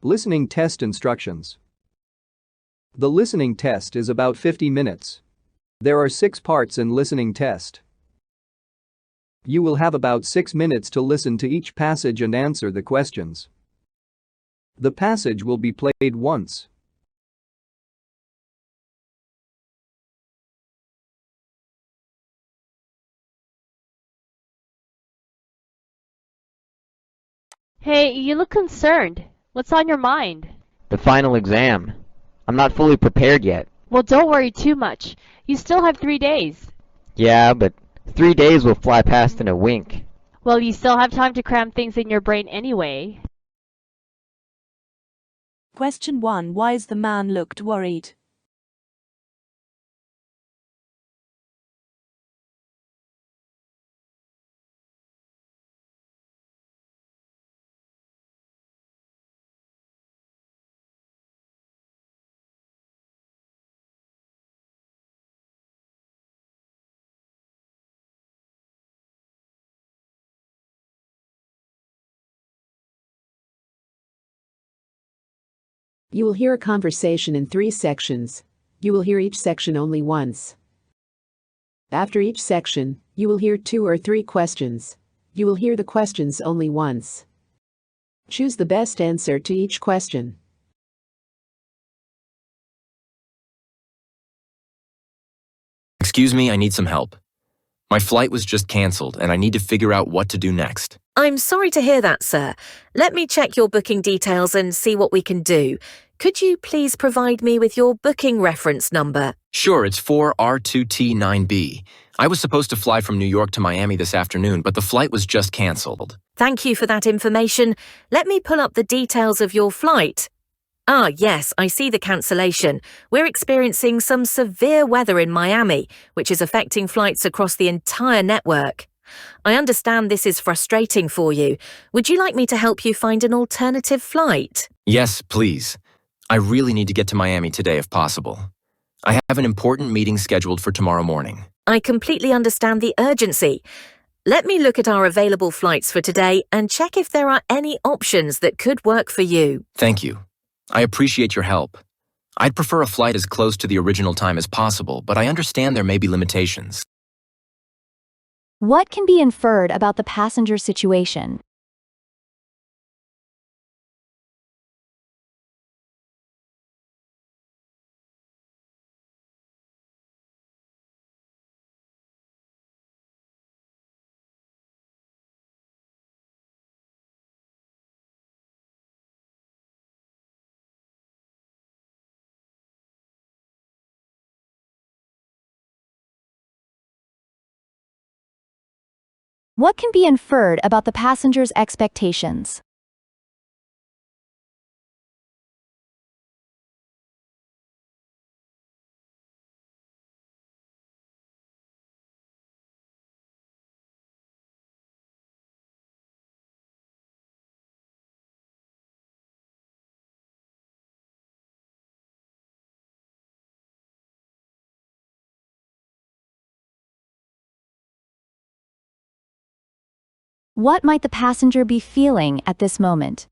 Listening test instructions. The listening test is about 50 minutes. There are 6 parts in listening test. You will have about 6 minutes to listen to each passage and answer the questions. The passage will be played once. Hey, you look concerned. What's on your mind? The final exam. I'm not fully prepared yet. Well, don't worry too much. You still have 3 days. Yeah, but 3 days will fly past in a wink. Well, you still have time to cram things in your brain anyway. Question 1. Why is the man looked worried? You will hear a conversation in 3 sections. You will hear each section only once. After each section, you will hear 2 or 3 questions. You will hear the questions only once. Choose the best answer to each question. Excuse me, I need some help. My flight was just cancelled and I need to figure out what to do next. I'm sorry to hear that, sir. Let me check your booking details and see what we can do. Could you please provide me with your booking reference number? Sure, it's 4R2T9B. I was supposed to fly from New York to Miami this afternoon, but the flight was just cancelled. Thank you for that information. Let me pull up the details of your flight. Ah, yes, I see the cancellation. We're experiencing some severe weather in Miami, which is affecting flights across the entire network. I understand this is frustrating for you. Would you like me to help you find an alternative flight? Yes, please. I really need to get to Miami today if possible. I have an important meeting scheduled for tomorrow morning. I completely understand the urgency. Let me look at our available flights for today and check if there are any options that could work for you. Thank you. I appreciate your help. I'd prefer a flight as close to the original time as possible, but I understand there may be limitations. What can be inferred about the passenger situation? What can be inferred about the passenger's expectations? What might the passenger be feeling at this moment?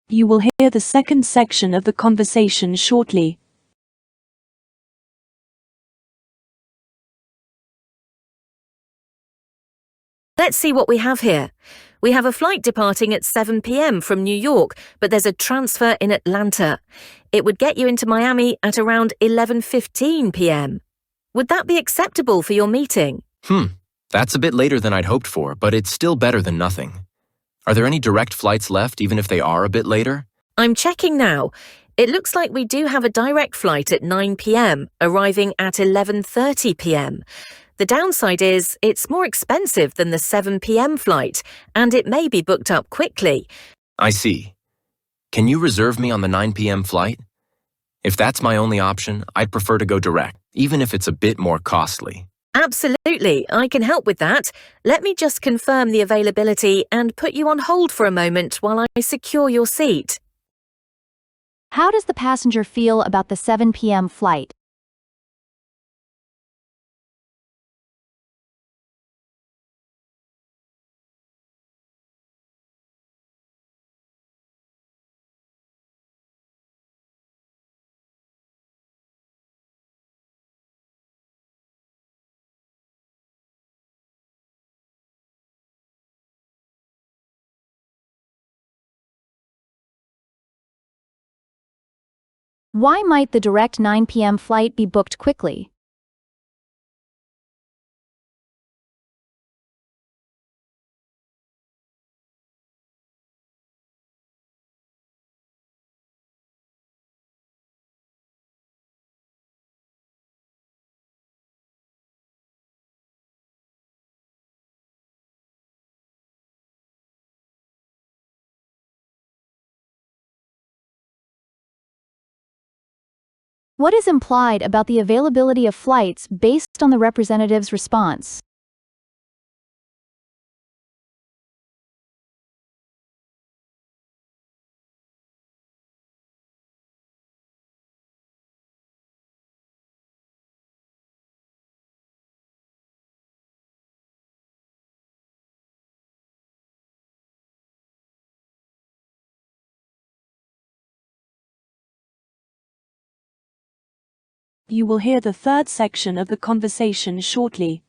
You will hear the second section of the conversation shortly. Let's see what we have here. We have a flight departing at 7 p.m. from New York, but there's a transfer in Atlanta. It would get you into Miami at around 11:15 p.m. Would that be acceptable for your meeting? That's a bit later than I'd hoped for, but it's still better than nothing. Are there any direct flights left, even if they are a bit later? I'm checking now. It looks like we do have a direct flight at 9 p.m., arriving at 11:30 p.m. The downside is it's more expensive than the 7 p.m. flight, and it may be booked up quickly. I see. Can you reserve me on the 9 p.m. flight? If that's my only option, I'd prefer to go direct, even if it's a bit more costly. Absolutely, I can help with that. Let me just confirm the availability and put you on hold for a moment while I secure your seat. How does the passenger feel about the 7 p.m. flight? Why might the direct 9 p.m. flight be booked quickly? What is implied about the availability of flights based on the representative's response? You will hear the third section of the conversation shortly.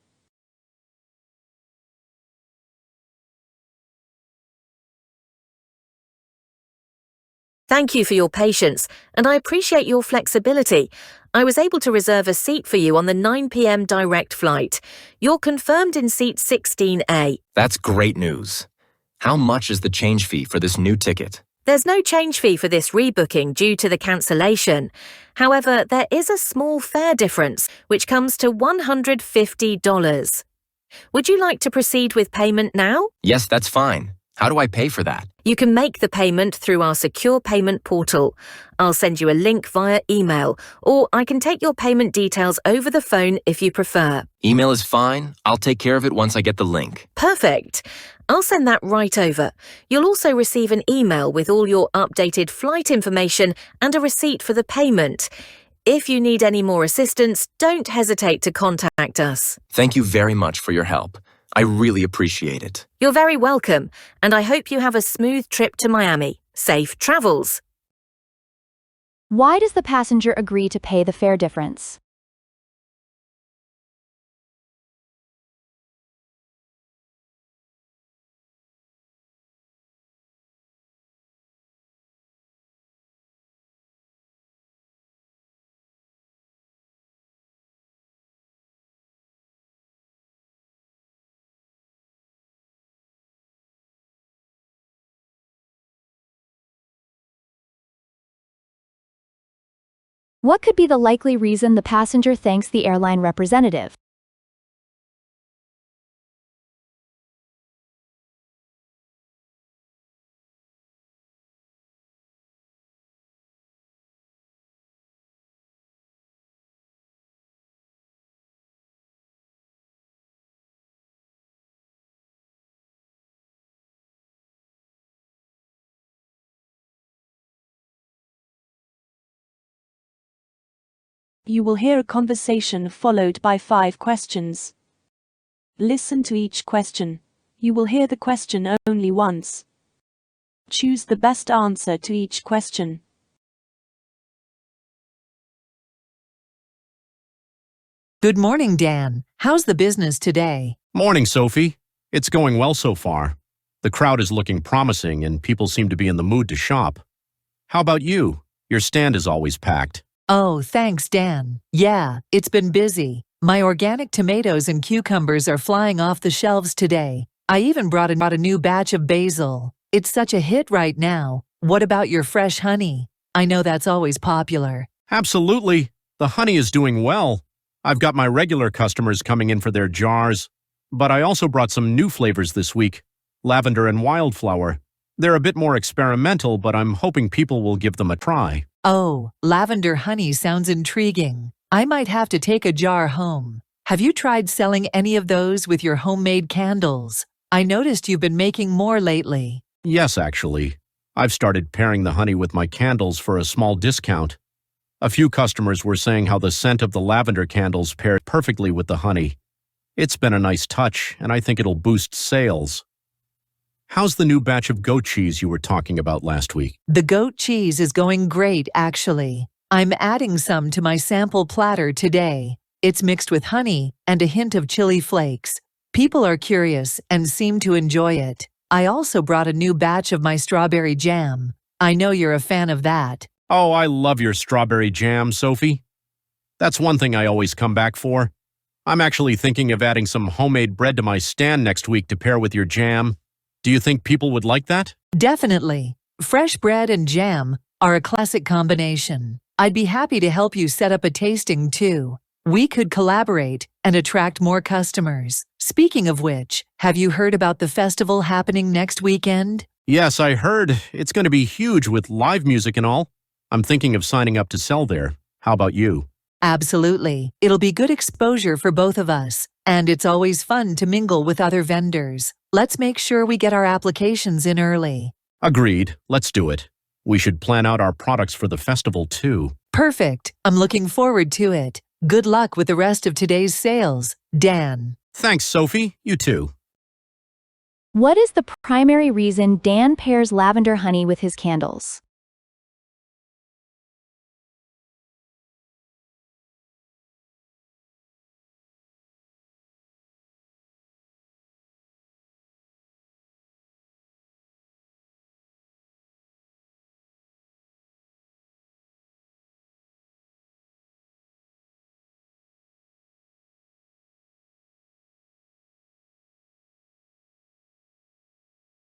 Thank you for your patience, and I appreciate your flexibility. I was able to reserve a seat for you on the 9 p.m. direct flight. You're confirmed in seat 16A. That's great news. How much is the change fee for this new ticket? There's no change fee for this rebooking due to the cancellation. However, there is a small fare difference, which comes to $150. Would you like to proceed with payment now? Yes, that's fine. How do I pay for that? You can make the payment through our secure payment portal. I'll send you a link via email, or I can take your payment details over the phone if you prefer. Email is fine. I'll take care of it once I get the link. Perfect. I'll send that right over. You'll also receive an email with all your updated flight information and a receipt for the payment. If you need any more assistance, don't hesitate to contact us. Thank you very much for your help. I really appreciate it. You're very welcome, and I hope you have a smooth trip to Miami. Safe travels. Why does the passenger agree to pay the fare difference? What could be the likely reason the passenger thanks the airline representative? You will hear a conversation followed by 5 questions. Listen to each question. You will hear the question only once. Choose the best answer to each question. Good morning, Dan. How's the business today? Morning, Sophie. It's going well so far. The crowd is looking promising and people seem to be in the mood to shop. How about you? Your stand is always packed. Oh, thanks, Dan. Yeah, it's been busy. My organic tomatoes and cucumbers are flying off the shelves today. I even brought a new batch of basil. It's such a hit right now. What about your fresh honey? I know that's always popular. Absolutely. The honey is doing well. I've got my regular customers coming in for their jars, but I also brought some new flavors this week, lavender and wildflower. They're a bit more experimental, but I'm hoping people will give them a try. Oh, lavender honey sounds intriguing. I might have to take a jar home. Have you tried selling any of those with your homemade candles? I noticed you've been making more lately. Yes, actually. I've started pairing the honey with my candles for a small discount. A few customers were saying how the scent of the lavender candles paired perfectly with the honey. It's been a nice touch, and I think it'll boost sales. How's the new batch of goat cheese you were talking about last week? The goat cheese is going great, actually. I'm adding some to my sample platter today. It's mixed with honey and a hint of chili flakes. People are curious and seem to enjoy it. I also brought a new batch of my strawberry jam. I know you're a fan of that. Oh, I love your strawberry jam, Sophie. That's one thing I always come back for. I'm actually thinking of adding some homemade bread to my stand next week to pair with your jam. Do you think people would like that? Definitely. Fresh bread and jam are a classic combination. I'd be happy to help you set up a tasting too. We could collaborate and attract more customers. Speaking of which, have you heard about the festival happening next weekend? Yes, I heard. It's going to be huge with live music and all. I'm thinking of signing up to sell there. How about you? Absolutely. It'll be good exposure for both of us, and it's always fun to mingle with other vendors. Let's make sure we get our applications in early. Agreed. Let's do it. We should plan out our products for the festival too. Perfect. I'm looking forward to it. Good luck with the rest of today's sales, Dan. Thanks, Sophie. You too. What is the primary reason Dan pairs lavender honey with his candles?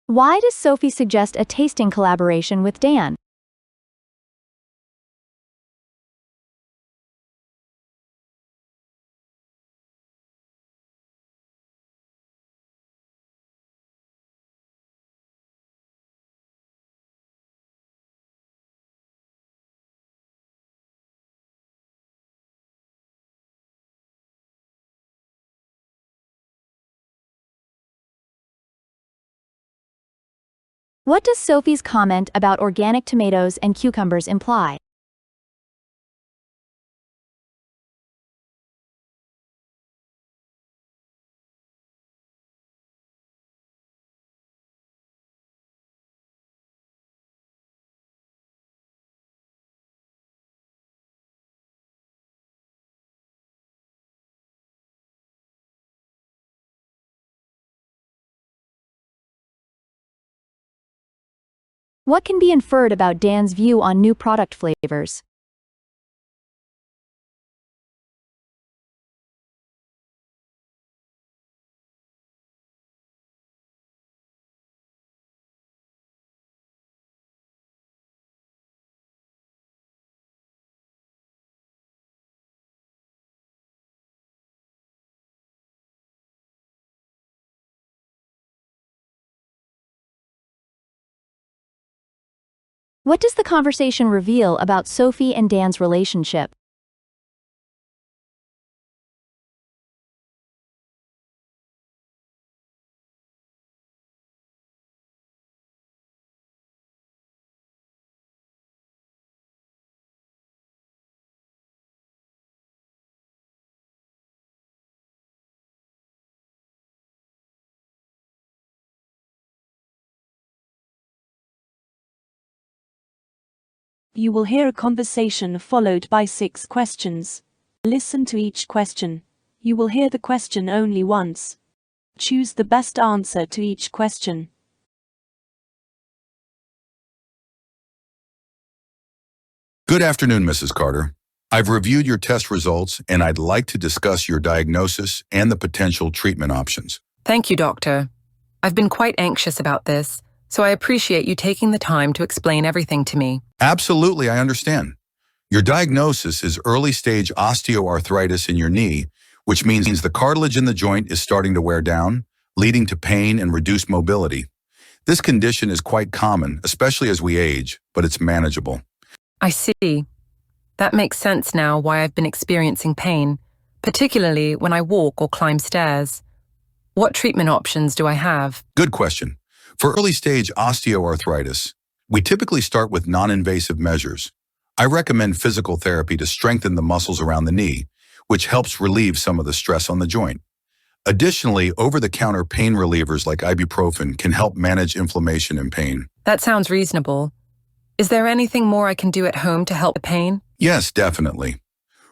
Why does Sophie suggest a tasting collaboration with Dan? What does Sophie's comment about organic tomatoes and cucumbers imply? What can be inferred about Dan's view on new product flavors? What does the conversation reveal about Sophie and Dan's relationship? You will hear a conversation followed by 6 questions. Listen to each question. You will hear the question only once. Choose the best answer to each question. Good afternoon, Mrs. Carter. I've reviewed your test results and I'd like to discuss your diagnosis and the potential treatment options. Thank you, Doctor. I've been quite anxious about this, so I appreciate you taking the time to explain everything to me. Absolutely, I understand. Your diagnosis is early-stage osteoarthritis in your knee, which means the cartilage in the joint is starting to wear down, leading to pain and reduced mobility. This condition is quite common, especially as we age, but it's manageable. I see. That makes sense now why I've been experiencing pain, particularly when I walk or climb stairs. What treatment options do I have? Good question. For early-stage osteoarthritis, we typically start with non-invasive measures. I recommend physical therapy to strengthen the muscles around the knee, which helps relieve some of the stress on the joint. Additionally, over-the-counter pain relievers like ibuprofen can help manage inflammation and pain. That sounds reasonable. Is there anything more I can do at home to help the pain? Yes, definitely.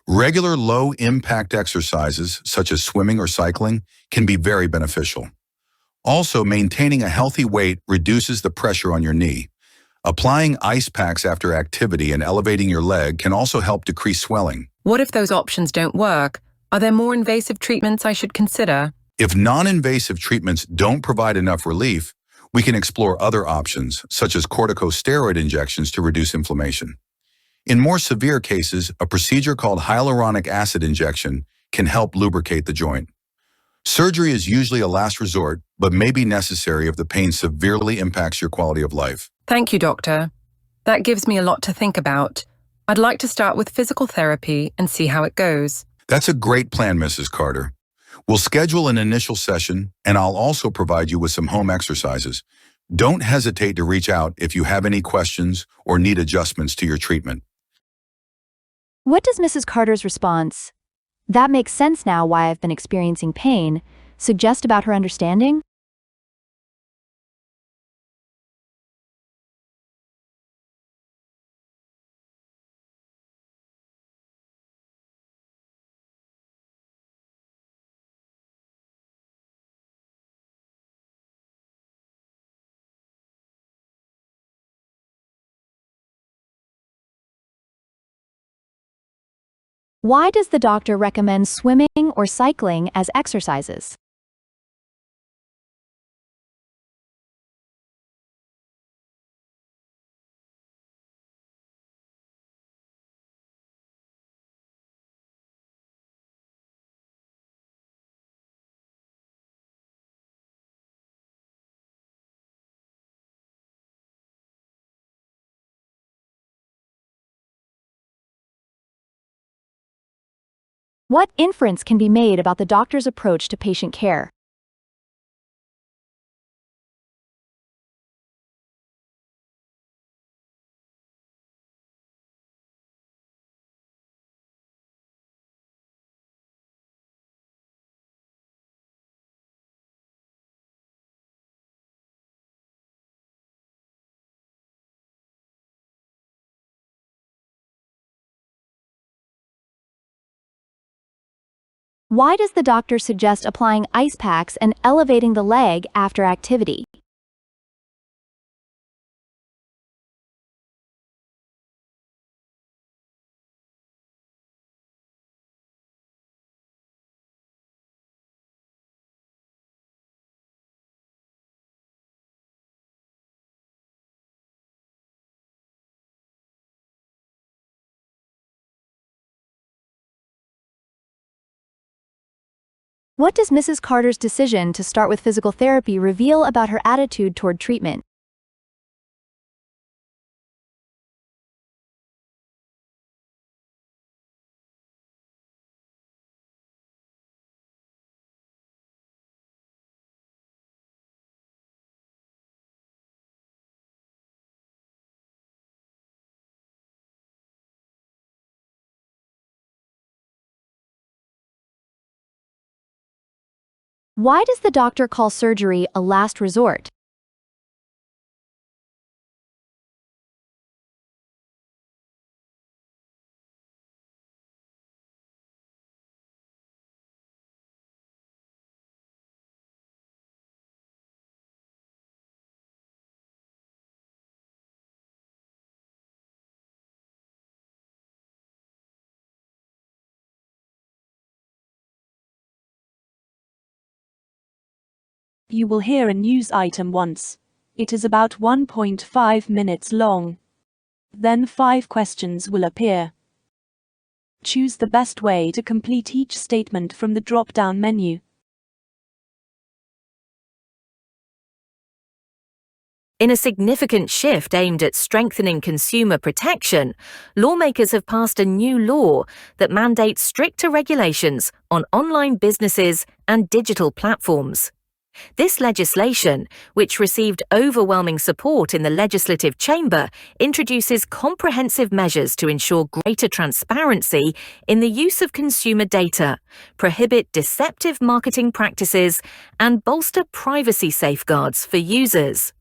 Regular low-impact exercises, such as swimming or cycling, can be very beneficial. Also, maintaining a healthy weight reduces the pressure on your knee. Applying ice packs after activity and elevating your leg can also help decrease swelling. What if those options don't work? Are there more invasive treatments I should consider? If non-invasive treatments don't provide enough relief, we can explore other options, such as corticosteroid injections to reduce inflammation. In more severe cases, a procedure called hyaluronic acid injection can help lubricate the joint. Surgery is usually a last resort, but may be necessary if the pain severely impacts your quality of life. Thank you, doctor. That gives me a lot to think about. I'd like to start with physical therapy and see how it goes. That's a great plan, Mrs. Carter. We'll schedule an initial session, and I'll also provide you with some home exercises. Don't hesitate to reach out if you have any questions or need adjustments to your treatment. What does Mrs. Carter's response, "That makes sense now why I've been experiencing pain," suggest about her understanding? Why does the doctor recommend swimming or cycling as exercises? What inference can be made about the doctor's approach to patient care? Why does the doctor suggest applying ice packs and elevating the leg after activity? What does Mrs. Carter's decision to start with physical therapy reveal about her attitude toward treatment? Why does the doctor call surgery a last resort? You will hear a news item once. It is about 1.5 minutes long. Then 5 questions will appear. Choose the best way to complete each statement from the drop-down menu. In a significant shift aimed at strengthening consumer protection, lawmakers have passed a new law that mandates stricter regulations on online businesses and digital platforms. This legislation, which received overwhelming support in the legislative chamber, introduces comprehensive measures to ensure greater transparency in the use of consumer data, prohibit deceptive marketing practices, and bolster privacy safeguards for users.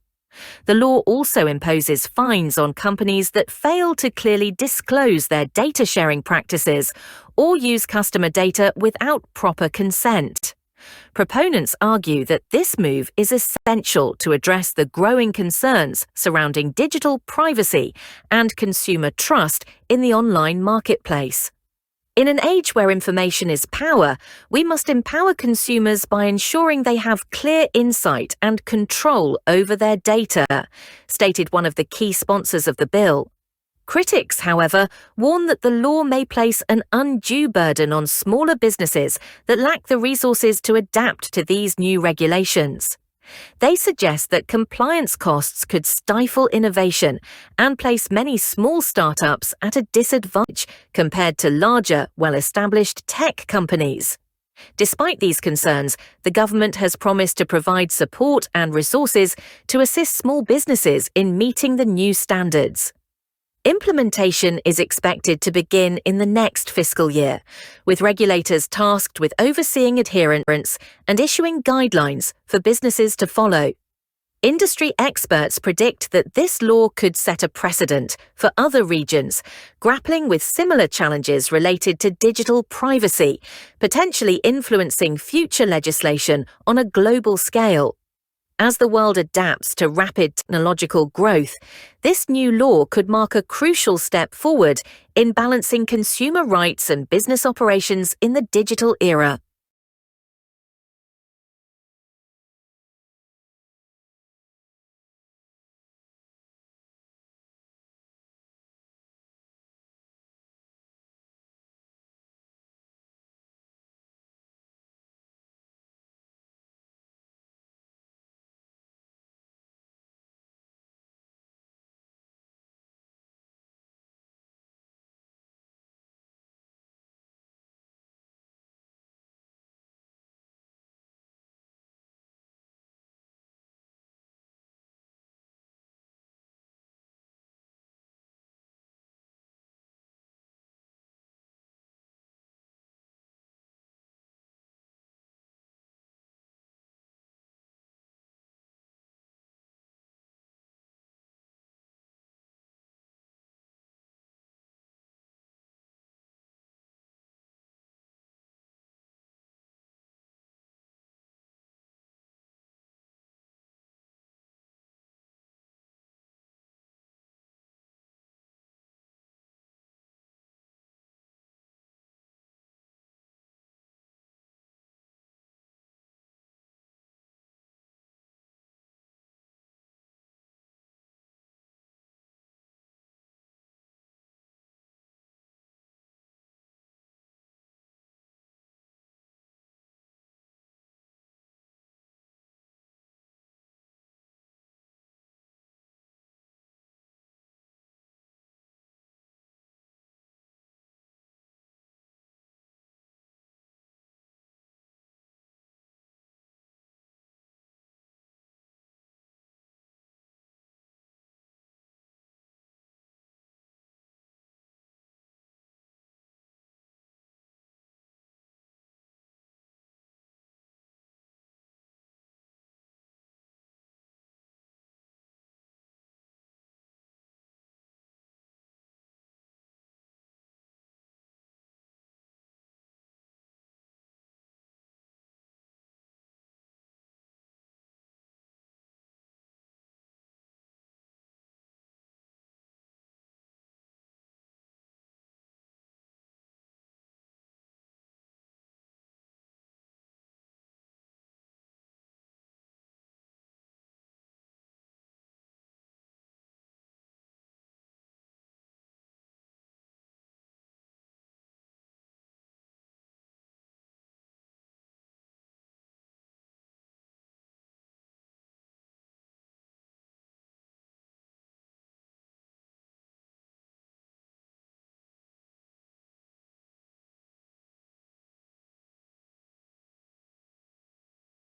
The law also imposes fines on companies that fail to clearly disclose their data sharing practices or use customer data without proper consent. Proponents argue that this move is essential to address the growing concerns surrounding digital privacy and consumer trust in the online marketplace. In an age where information is power, we must empower consumers by ensuring they have clear insight and control over their data, stated one of the key sponsors of the bill. Critics, however, warn that the law may place an undue burden on smaller businesses that lack the resources to adapt to these new regulations. They suggest that compliance costs could stifle innovation and place many small startups at a disadvantage compared to larger, well-established tech companies. Despite these concerns, the government has promised to provide support and resources to assist small businesses in meeting the new standards. Implementation is expected to begin in the next fiscal year, with regulators tasked with overseeing adherence and issuing guidelines for businesses to follow. Industry experts predict that this law could set a precedent for other regions, grappling with similar challenges related to digital privacy, potentially influencing future legislation on a global scale. As the world adapts to rapid technological growth, this new law could mark a crucial step forward in balancing consumer rights and business operations in the digital era.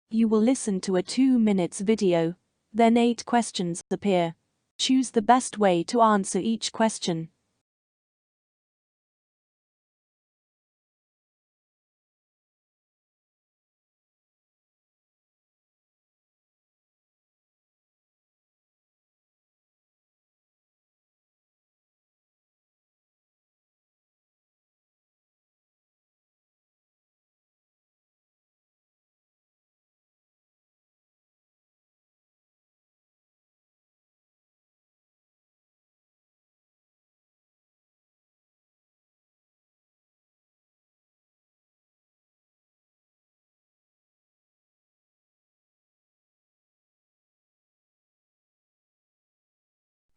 You will listen to a 2 minutes video. Then 8 questions appear. Choose the best way to answer each question.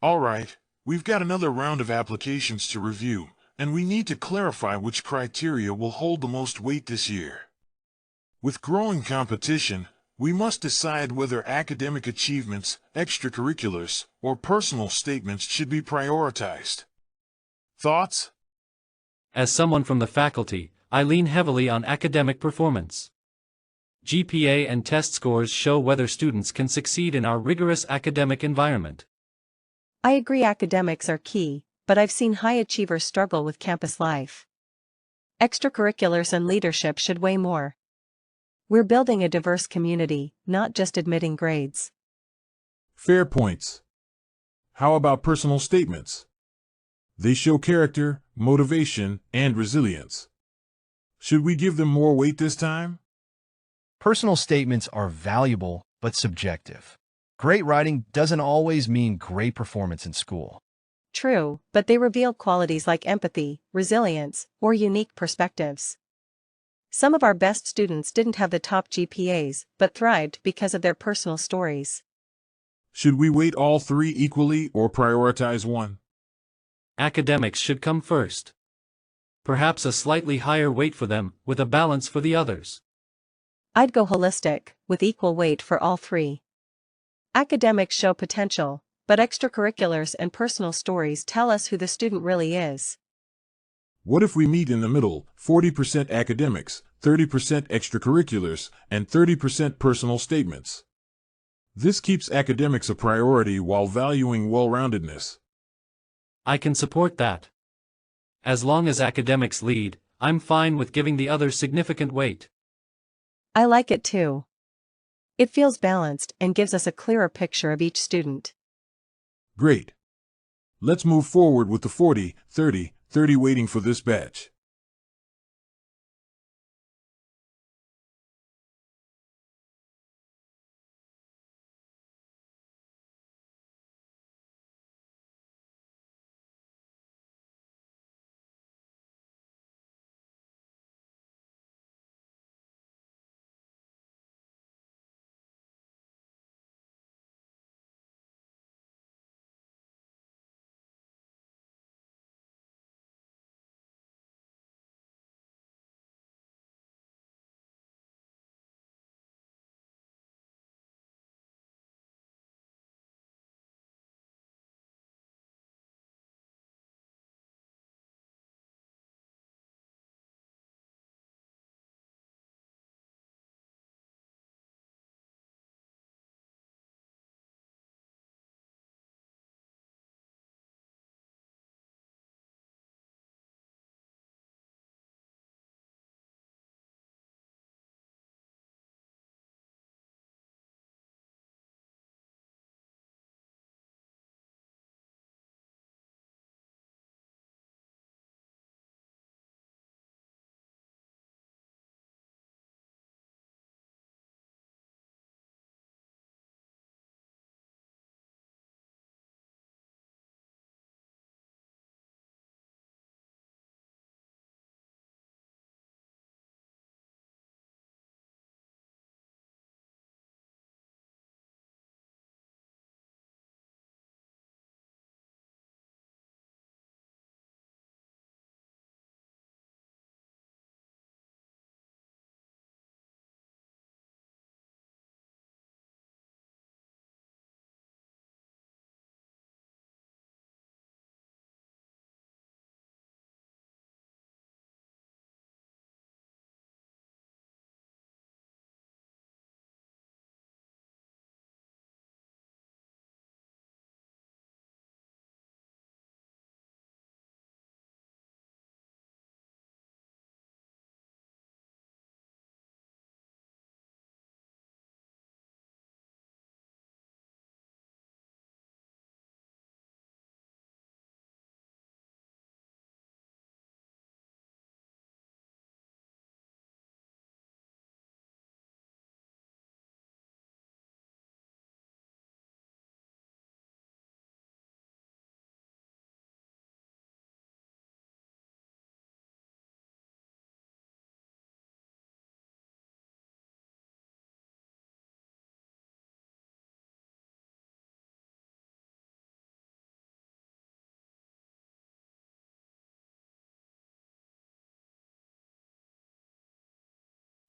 All right, we've got another round of applications to review, and we need to clarify which criteria will hold the most weight this year. With growing competition, we must decide whether academic achievements, extracurriculars, or personal statements should be prioritized. Thoughts? As someone from the faculty, I lean heavily on academic performance. GPA and test scores show whether students can succeed in our rigorous academic environment. I agree academics are key, but I've seen high achievers struggle with campus life. Extracurriculars and leadership should weigh more. We're building a diverse community, not just admitting grades. Fair points. How about personal statements? They show character, motivation, and resilience. Should we give them more weight this time? Personal statements are valuable but subjective. Great writing doesn't always mean great performance in school. True, but they reveal qualities like empathy, resilience, or unique perspectives. Some of our best students didn't have the top GPAs, but thrived because of their personal stories. Should we weight all three equally or prioritize one? Academics should come first. Perhaps a slightly higher weight for them, with a balance for the others. I'd go holistic, with equal weight for all three. Academics show potential, but extracurriculars and personal stories tell us who the student really is. What if we meet in the middle, 40% academics, 30% extracurriculars, and 30% personal statements? This keeps academics a priority while valuing well-roundedness. I can support that. As long as academics lead, I'm fine with giving the others significant weight. I like it too. It feels balanced and gives us a clearer picture of each student. Great. Let's move forward with the 40, 30, 30 weighting for this batch.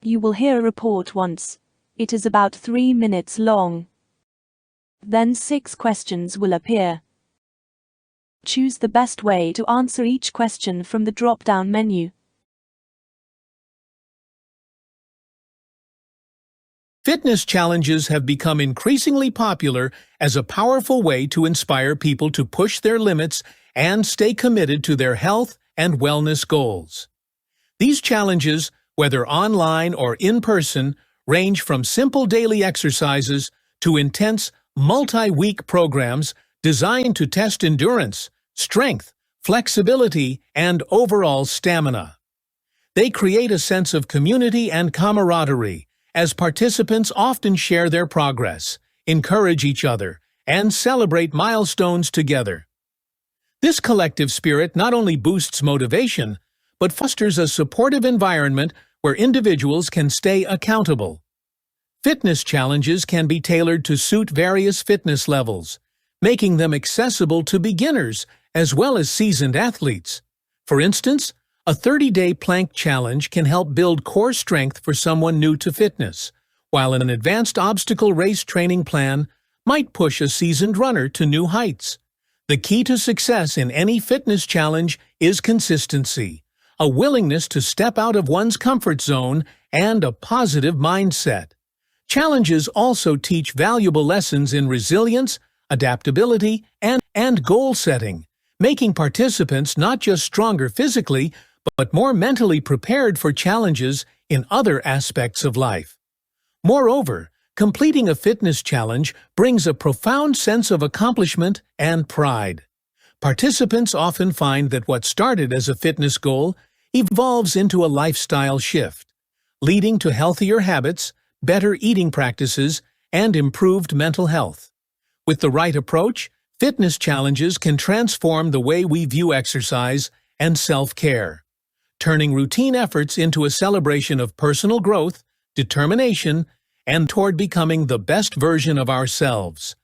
You will hear a report once. It is about 3 minutes long. Then 6 questions will appear. Choose the best way to answer each question from the drop-down menu. Fitness challenges have become increasingly popular as a powerful way to inspire people to push their limits and stay committed to their health and wellness goals. These challenges, whether online or in person, range from simple daily exercises to intense, multi-week programs designed to test endurance, strength, flexibility, and overall stamina. They create a sense of community and camaraderie, as participants often share their progress, encourage each other, and celebrate milestones together. This collective spirit not only boosts motivation, but fosters a supportive environment where individuals can stay accountable. Fitness challenges can be tailored to suit various fitness levels, making them accessible to beginners as well as seasoned athletes. For instance, a 30-day plank challenge can help build core strength for someone new to fitness, while an advanced obstacle race training plan might push a seasoned runner to new heights. The key to success in any fitness challenge is consistency, a willingness to step out of one's comfort zone, and a positive mindset. Challenges also teach valuable lessons in resilience, adaptability, and goal setting, making participants not just stronger physically, but more mentally prepared for challenges in other aspects of life. Moreover, completing a fitness challenge brings a profound sense of accomplishment and pride. Participants often find that what started as a fitness goal evolves into a lifestyle shift, leading to healthier habits, better eating practices, and improved mental health. With the right approach, fitness challenges can transform the way we view exercise and self-care, turning routine efforts into a celebration of personal growth, determination, and toward becoming the best version of ourselves.